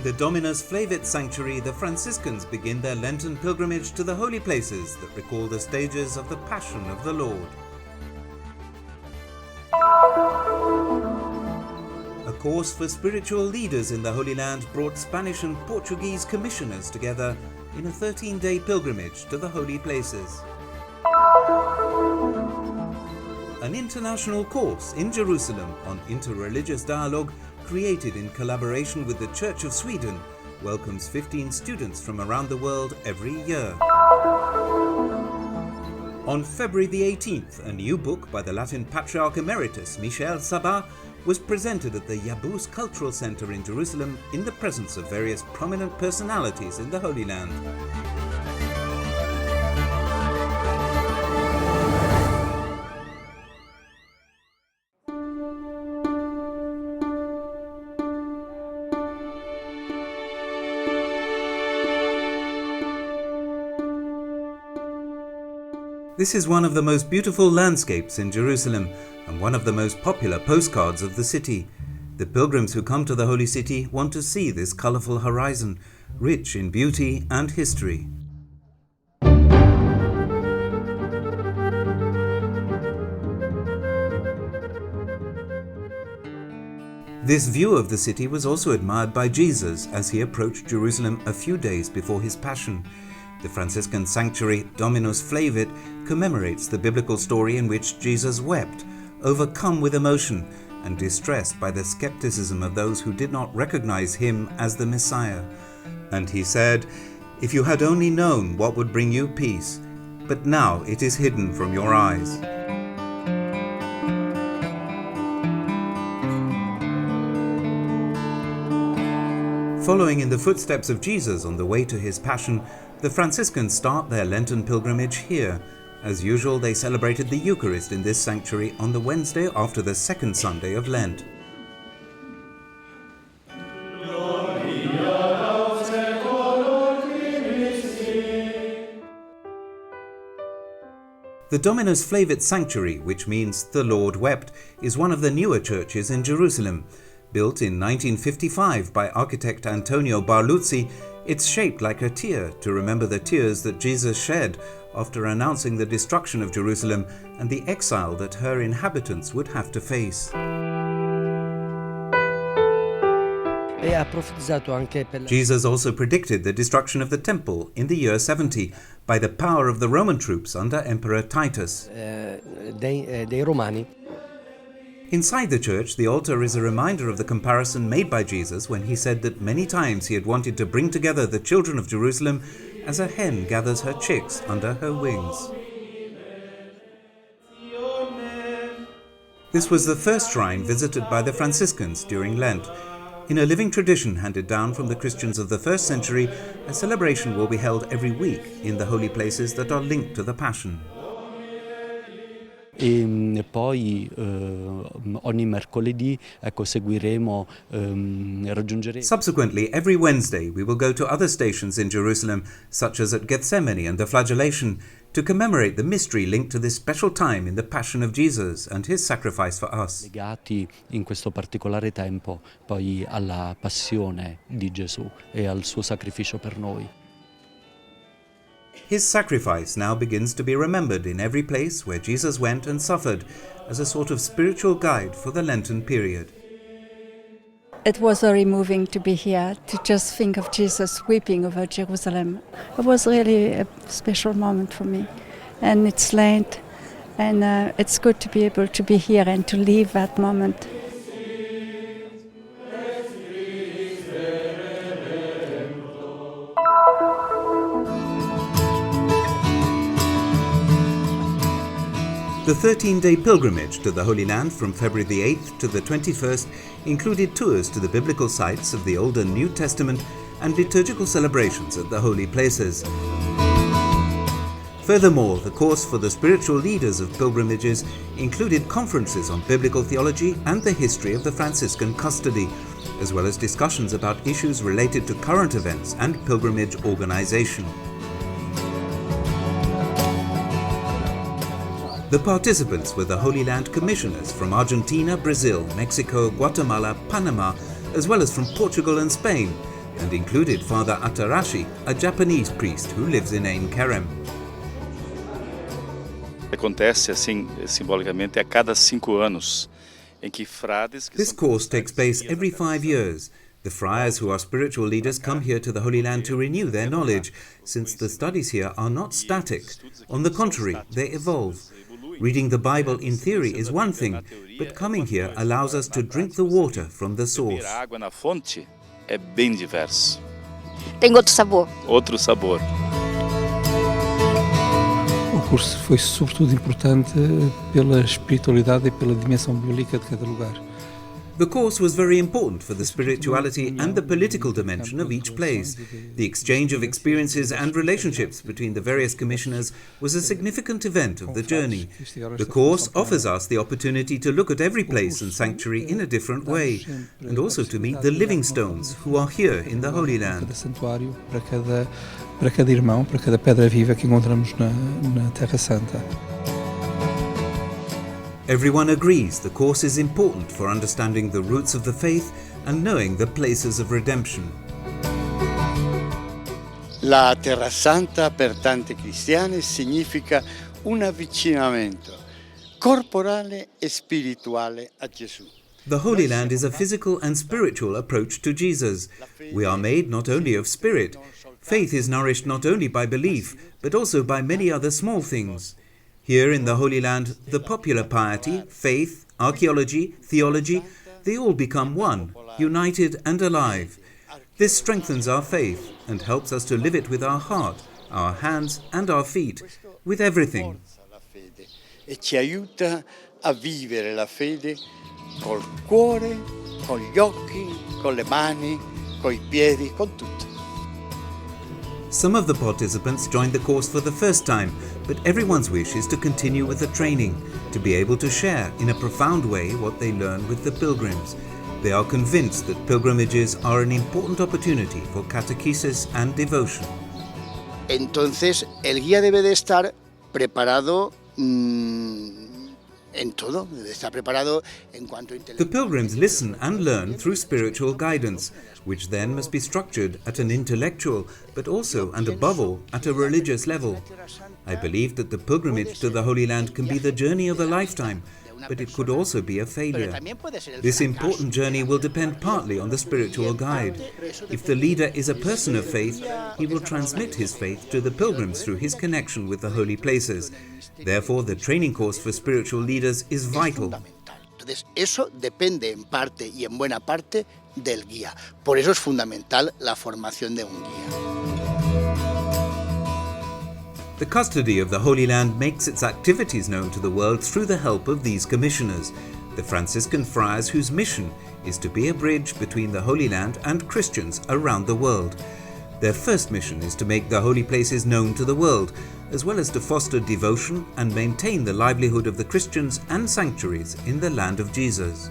the Dominus Flevit Sanctuary, the Franciscans begin their Lenten pilgrimage to the holy places that recall the stages of the Passion of the Lord. A course for spiritual leaders in the Holy Land brought Spanish and Portuguese commissioners together in a 13-day pilgrimage to the holy places. An international course in Jerusalem on interreligious dialogue, created in collaboration with the Church of Sweden, welcomes 15 students from around the world every year. On February the 18th, a new book by the Latin Patriarch Emeritus Michel Sabbah was presented at the Yabous Cultural Center in Jerusalem in the presence of various prominent personalities in the Holy Land. This is one of the most beautiful landscapes in Jerusalem and one of the most popular postcards of the city. The pilgrims who come to the Holy City want to see this colourful horizon, rich in beauty and history. This view of the city was also admired by Jesus as he approached Jerusalem a few days before his Passion. The Franciscan sanctuary Dominus Flevit commemorates the biblical story in which Jesus wept, overcome with emotion and distressed by the skepticism of those who did not recognize him as the Messiah. And he said, "If you had only known what would bring you peace, but now it is hidden from your eyes." Following in the footsteps of Jesus on the way to his Passion, the Franciscans start their Lenten pilgrimage here. As usual, they celebrated the Eucharist in this sanctuary on the Wednesday after the second Sunday of Lent. The Dominus Flevit Sanctuary, which means the Lord wept, is one of the newer churches in Jerusalem. Built in 1955 by architect Antonio Barluzzi, it's shaped like a tear to remember the tears that Jesus shed after announcing the destruction of Jerusalem and the exile that her inhabitants would have to face. Jesus also predicted the destruction of the temple in the year 70 by the power of the Roman troops under Emperor Titus. Inside the church, the altar is a reminder of the comparison made by Jesus when he said that many times he had wanted to bring together the children of Jerusalem as a hen gathers her chicks under her wings. This was the first shrine visited by the Franciscans during Lent. In a living tradition handed down from the Christians of the first century, a celebration will be held every week in the holy places that are linked to the Passion. Poi ogni mercoledì seguiremo raggiungeremo. Subsequently, every Wednesday we will go to other stations in Jerusalem, such as at Gethsemane and the Flagellation, to commemorate the mystery linked to this special time in the Passion of Jesus and his sacrifice for us. Legati in questo particolare tempo poi alla passione di Gesù e al suo sacrificio per noi. His sacrifice now begins to be remembered in every place where Jesus went and suffered, as a sort of spiritual guide for the Lenten period. It was very moving to be here, to just think of Jesus weeping over Jerusalem. It was really a special moment for me. And it's Lent, and it's good to be able to be here and to live that moment. The 13-day pilgrimage to the Holy Land from February the 8th to the 21st included tours to the biblical sites of the Old and New Testament and liturgical celebrations at the holy places. Furthermore, the course for the spiritual leaders of pilgrimages included conferences on biblical theology and the history of the Franciscan custody, as well as discussions about issues related to current events and pilgrimage organization. The participants were the Holy Land commissioners from Argentina, Brazil, Mexico, Guatemala, Panama, as well as from Portugal and Spain, and included Father Atarashi, a Japanese priest who lives in Ain Kerem. Acontece assim, simbolicamente, a cada 5 anos, em que frades... This course takes place every 5 years. The friars who are spiritual leaders come here to the Holy Land to renew their knowledge, since the studies here are not static. On the contrary, they evolve. Reading the Bible in theory is one thing, but coming here allows us to drink the water from the source. A água na fonte é bem diverso. Tem outro sabor. Outro sabor. O curso foi sobretudo importante pela espiritualidade e pela dimensão bíblica de cada lugar. The course was very important for the spirituality and the political dimension of each place. The exchange of experiences and relationships between the various commissioners was a significant event of the journey. The course offers us the opportunity to look at every place and sanctuary in a different way, and also to meet the living stones who are here in the Holy Land. Para cada irmão, para cada pedra viva que encontramos na Terra Santa. Everyone agrees the course is important for understanding the roots of the faith and knowing the places of redemption. La Terra Santa per tanti cristiani significa un avvicinamento corporale e spirituale a Gesù. The Holy Land is a physical and spiritual approach to Jesus. We are made not only of spirit. Faith is nourished not only by belief, but also by many other small things. Here in the Holy Land, the popular piety, faith, archaeology, theology, they all become one, united and alive. This strengthens our faith and helps us to live it with our heart, our hands and our feet, with everything. E ci aiuta a vivere la fede col cuore, con gli occhi, con le mani, coi piedi, con tutto. Some of the participants joined the course for the first time, but everyone's wish is to continue with the training, to be able to share in a profound way what they learn with the pilgrims. They are convinced that pilgrimages are an important opportunity for catechesis and devotion. Entonces, el guía debe de estar preparado en todo, debe estar preparado en cuanto a The pilgrims listen and learn through spiritual guidance, which then must be structured at an intellectual, but also and above all at a religious level. I believe that the pilgrimage to the Holy Land can be the journey of a lifetime, but it could also be a failure. This important journey will depend partly on the spiritual guide. If the leader is a person of faith, he will transmit his faith to the pilgrims through his connection with the holy places. Therefore, the training course for spiritual leaders is vital. Entonces, eso depende en parte y en buena parte del guía. Por eso es fundamental la formación de un guía. The custody of the Holy Land makes its activities known to the world through the help of these commissioners, the Franciscan friars whose mission is to be a bridge between the Holy Land and Christians around the world. Their first mission is to make the holy places known to the world, as well as to foster devotion and maintain the livelihood of the Christians and sanctuaries in the land of Jesus.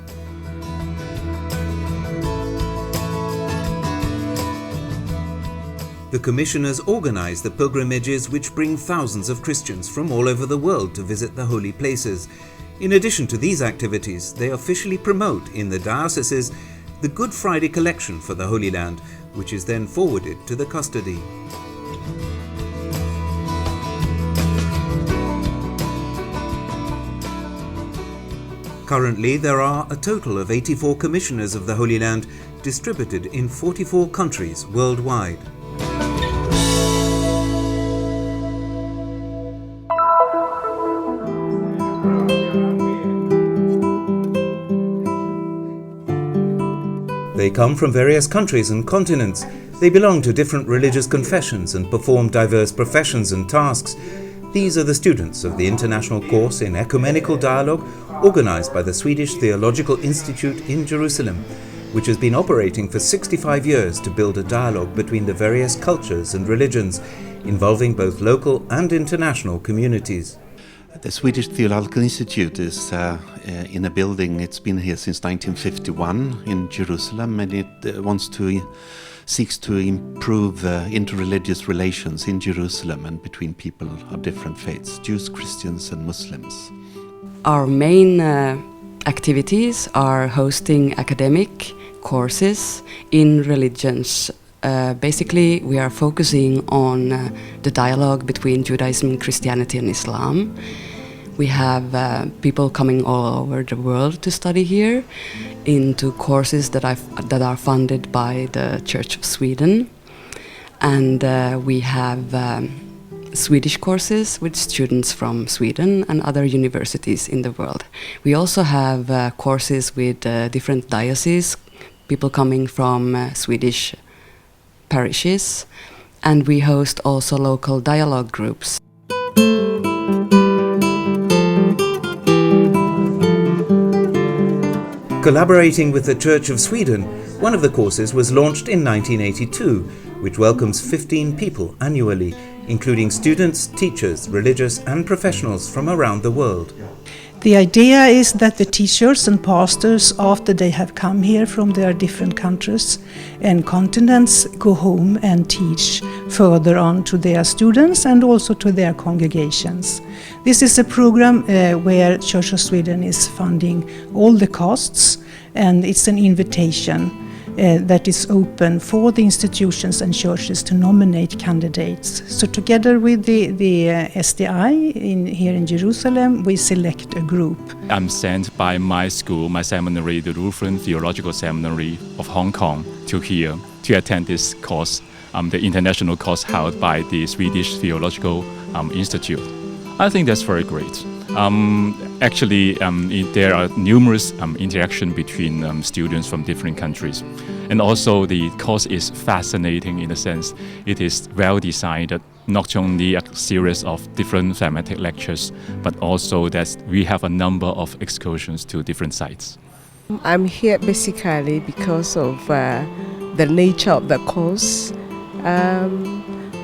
The commissioners organize the pilgrimages which bring thousands of Christians from all over the world to visit the holy places. In addition to these activities, they officially promote in the dioceses the Good Friday collection for the Holy Land, which is then forwarded to the custody. Currently, there are a total of 84 commissioners of the Holy Land distributed in 44 countries worldwide. They come from various countries and continents. They belong to different religious confessions and perform diverse professions and tasks. These are the students of the international course in ecumenical dialogue organized by the Swedish Theological Institute in Jerusalem, which has been operating for 65 years to build a dialogue between the various cultures and religions, involving both local and international communities. The Swedish Theological Institute is in a building. It's been here since 1951 in Jerusalem, and it seeks to improve interreligious relations in Jerusalem and between people of different faiths, Jews, Christians and Muslims. Our main activities are hosting academic courses in religions Basically, we are focusing on the dialogue between Judaism, Christianity, and Islam. We have people coming all over the world to study here into courses that are funded by the Church of Sweden. And we have Swedish courses with students from Sweden and other universities in the world. We also have courses with different dioceses, people coming from Swedish parishes, and we host also local dialogue groups. Collaborating with the Church of Sweden, one of the courses was launched in 1982, which welcomes 15 people annually, including students, teachers, religious and professionals from around the world. The idea is that the teachers and pastors, after they have come here from their different countries and continents, go home and teach further on to their students and also to their congregations. This is a program where Church of Sweden is funding all the costs, and it's an invitation that is open for the institutions and churches to nominate candidates. So together with the SDI here in Jerusalem, we select a group. I'm sent by my school, my seminary, the Lutheran Theological Seminary of Hong Kong, to here to attend this course, the international course held by the Swedish Theological Institute. I think that's very great. There are numerous interactions between students from different countries. And also the course is fascinating in the sense it is well designed, not only a series of different thematic lectures, but also that we have a number of excursions to different sites. I'm here basically because of the nature of the course,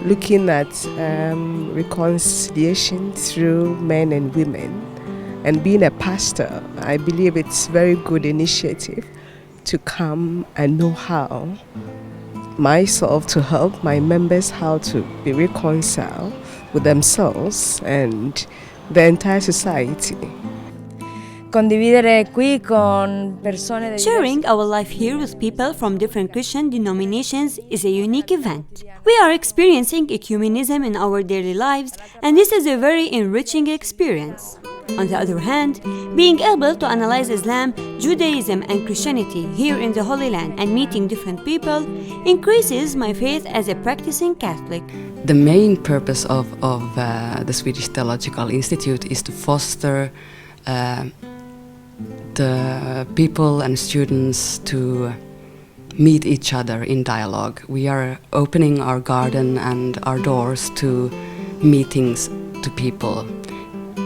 looking at reconciliation through men and women. And being a pastor, I believe it's a very good initiative to come and know how myself to help my members how to be reconciled with themselves and the entire society. Sharing our life here with people from different Christian denominations is a unique event. We are experiencing ecumenism in our daily lives, and this is a very enriching experience. On the other hand, being able to analyze Islam, Judaism, and Christianity here in the Holy Land and meeting different people increases my faith as a practicing Catholic. The main purpose of the Swedish Theological Institute is to foster the people and students to meet each other in dialogue. We are opening our garden and our doors to meetings to people.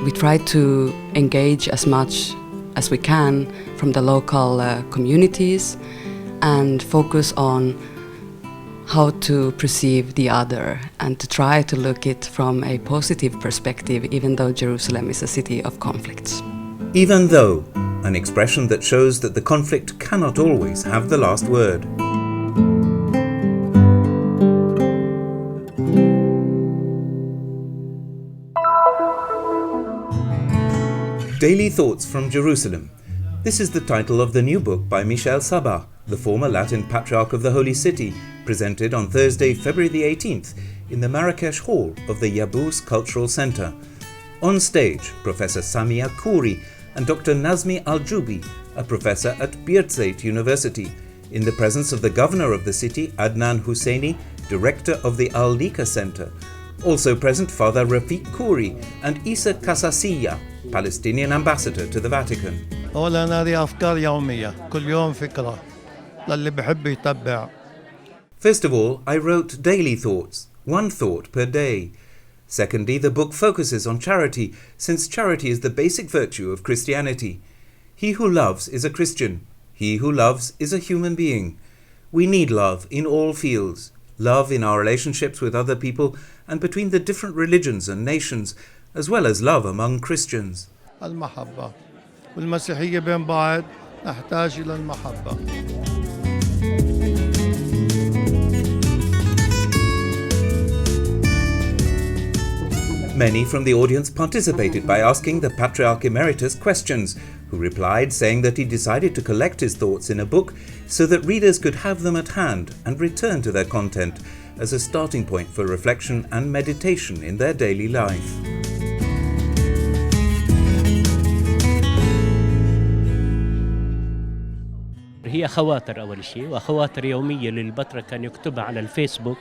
We try to engage as much as we can from the local communities and focus on how to perceive the other and to try to look it from a positive perspective, even though Jerusalem is a city of conflicts. Even though, an expression that shows that the conflict cannot always have the last word. Daily Thoughts from Jerusalem. This is the title of the new book by Michel Sabbah, the former Latin Patriarch of the Holy City, presented on Thursday, February the 18th in the Marrakesh Hall of the Yabous Cultural Center. On stage, Professor Samia Khouri and Dr. Nazmi Al-Jubi, a professor at Birzeit University, in the presence of the governor of the city, Adnan Husseini, director of the Al-Lika Center. Also present, Father Rafiq Khouri and Isa Kasasiya, Palestinian ambassador to the Vatican. First of all, I wrote daily thoughts, one thought per day. Secondly, the book focuses on charity, since charity is the basic virtue of Christianity. He who loves is a Christian. He who loves is a human being. We need love in all fields. Love in our relationships with other people and between the different religions and nations, as well as love among Christians. المحبة والمسيحية بين بعض نحتاج إلى المحبة. Many from the audience participated by asking the Patriarch Emeritus questions, who replied saying that he decided to collect his thoughts in a book so that readers could have them at hand and return to their content as a starting point for reflection and meditation in their daily life. هي خواطر أول شيء وخواطر يومية للبطرة كان يكتبها على الفيسبوك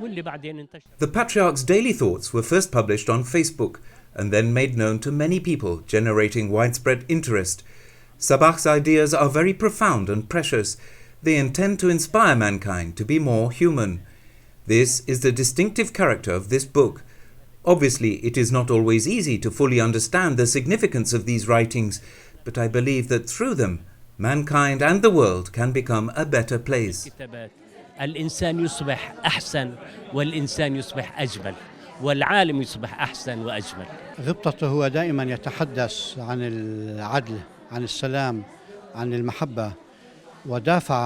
واللي بعدين انتشر. The Patriarch's daily thoughts were first published on Facebook and then made known to many people, generating widespread interest. Sabbah's ideas are very profound and precious. They intend to inspire mankind to be more human. This is the distinctive character of this book. Obviously, it is not always easy to fully understand the significance of these writings, but I believe that through them, mankind and the world can become a better place. الإنسان يصبح أحسن والإنسان يصبح أجمل والعالم يصبح أحسن وأجمل. غبطته هو دائما يتحدث عن العدل، عن السلام، عن المحبة، ودافع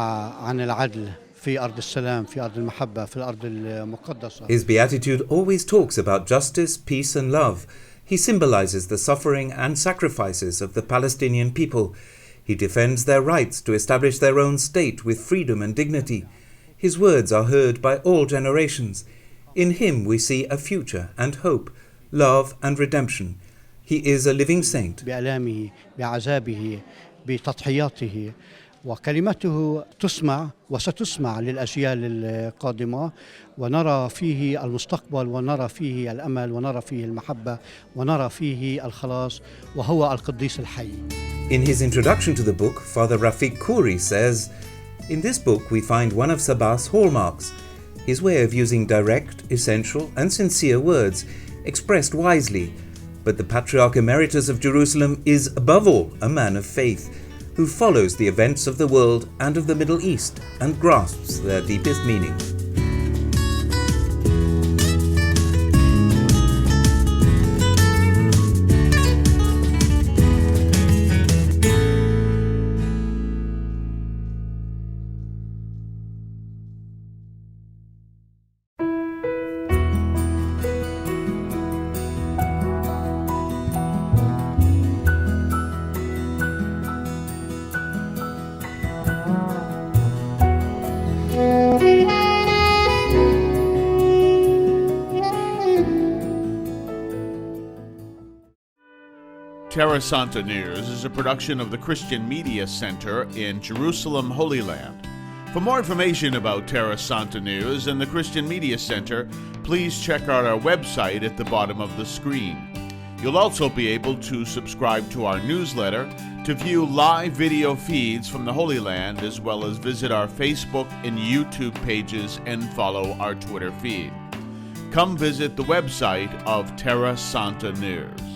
عن العدل في أرض السلام، في أرض المحبة، في الأرض المقدسة. His beatitude always talks about justice, peace and love. He symbolizes the suffering and sacrifices of the Palestinian people. He defends their rights to establish their own state with freedom and dignity. His words are heard by all generations. In him we see a future and hope, love and redemption. He is a living saint. بآلامه، بعذابه، بتضحياته، وكلمته تسمع وستسمع للأجيال القادمة، ونرى فيه المستقبل ونرى فيه الأمل ونرى فيه المحبة ونرى فيه الخلاص، وهو القديس الحي. In his introduction to the book, Father Rafiq Khoury says, "In this book we find one of Sabbah's hallmarks, his way of using direct, essential and sincere words, expressed wisely. But the Patriarch Emeritus of Jerusalem is above all a man of faith, who follows the events of the world and of the Middle East and grasps their deepest meaning." Terra Santa News is a production of the Christian Media Center in Jerusalem, Holy Land. For more information about Terra Santa News and the Christian Media Center, please check out our website at the bottom of the screen. You'll also be able to subscribe to our newsletter, to view live video feeds from the Holy Land, as well as visit our Facebook and YouTube pages and follow our Twitter feed. Come visit the website of Terra Santa News.